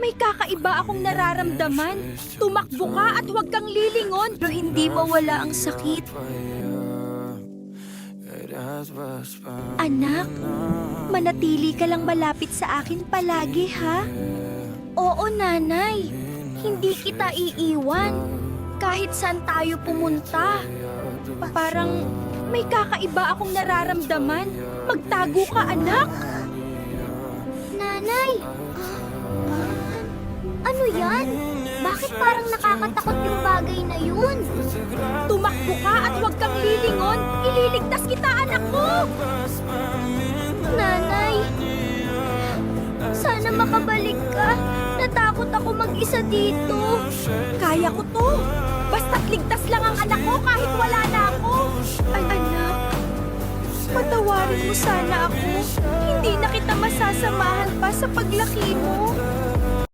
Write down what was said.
May kakaiba akong nararamdaman. Tumakbo ka at huwag kang lilingon. Pero hindi mawala ang sakit. Anak, manatili ka lang malapit sa akin palagi, ha? Oo, nanay. Hindi kita iiwan. Kahit saan tayo pumunta. Parang may kakaiba akong nararamdaman. Magtago ka, anak. Nanay! Ano yan? Bakit parang nakakatakot yung bagay na yun? Tumakbo ka at huwag kang lilingon. Ililigtas kita, anak ko! Nanay! Sana makabalik ka. Natakot ako mag-isa dito. Kaya ko to. Basta't ligtas lang ang anak ko kahit wala na ako. Ay, anak, patawarin mo sana ako. Hindi na kita masasamahan pa sa paglaki mo.